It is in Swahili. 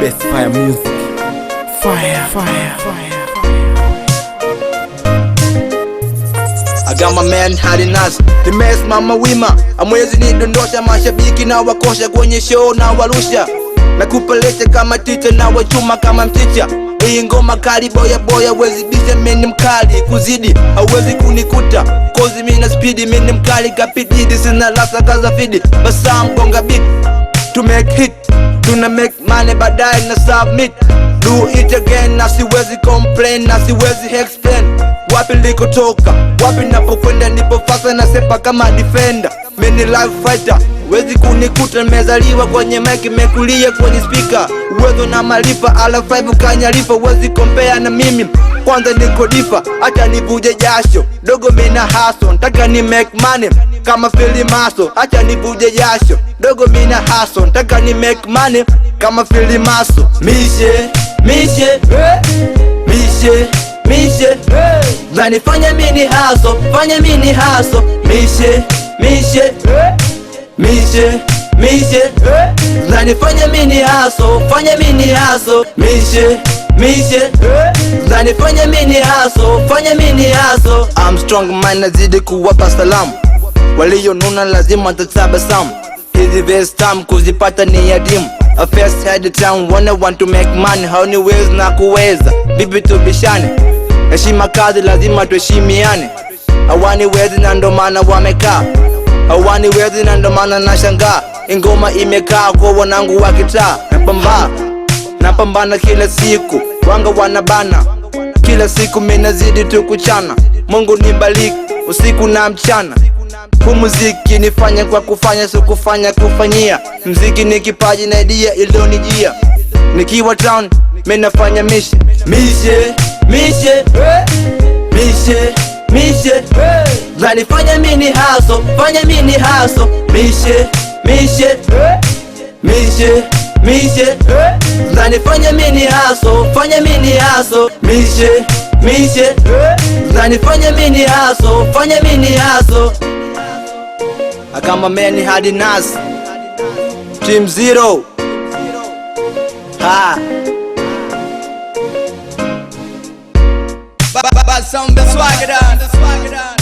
Best fire music. Fire, fire, fire. I got my man Hadi Nas, nimesimama wima, amwezi nidondosha. Mashabiki na wakosha kwenye show na warusha, na kupelesha kama teacher na wachuma kama mticha. Hii ngoma kali boya boya, wezi bisha mini mkali kuzidi, hawezi kunikuta kozi mina speedy, mini mkali kapitidi, sina lasa kaza fidi. Basa mgonga beat to make hit, tuna make money badai na submit. Do it again, na siwezi complain, na siwezi explain wapi liko toka, wapi napokwenda. Nipo fasa na sepa kama defender, mini life fighter, wezi kunikuta. Nimezaliwa kwenye mic, mekulia kwenye speaker, uwezo na malifa ala 5 kanyalifa. Wezi compare na mimi, kwanza niko difa, acha nivuje jasho dogo. Mina hustle, nataka ni make money kama Philly Maso. Acha nivuje jasho dogo, mina hustle, nataka ni make money kama Philly Maso. Mishe, mishe, mishe, mishe, zanifanya mini hustle, fanya mini hustle. Mishe, mishe, mishe, mishe, zanifanya mini hustle, fanya mini hustle. Mishe, mishe, zanifanya mini hustle, fanya mini hustle. I'm strong man, nazidi kuwapa salamu, walionuna lazima tatabasamu. Hizi best time kuzipata ni adimu. A first head town wanna want to make money, hauniwezi na kuweza bibi tubishane. Heshima kazi lazima tuheshimiane, hawaniwezi na ndo maana wamekaa, hawaniwezi na ndo maana nashangaa. Ingoma imekaa kwa wanangu wa kitaa, napambana kila siku, wanga wanabana kila siku. Mina zidi tu kuchana, Mungu nibariki usiku na mchana. Huu muziki nifanya kwa kufanya, so kufanya kufanyia. Mziki ni kipaji na idea ilionijia, nikiwa town minafanya mishe, mishe, mishe, mishe, mishe, zanifanya mini hustle, fanya mini hustle. Mishe, mishe, mishe, mishe, zanifanya mini hustle, fanya mini hustle. Mishe, mishe, zanifanya mini hustle, fanya mini hustle. I got my man Hadi Nas, Team Zero. Ha. Bad sound, the swagger down.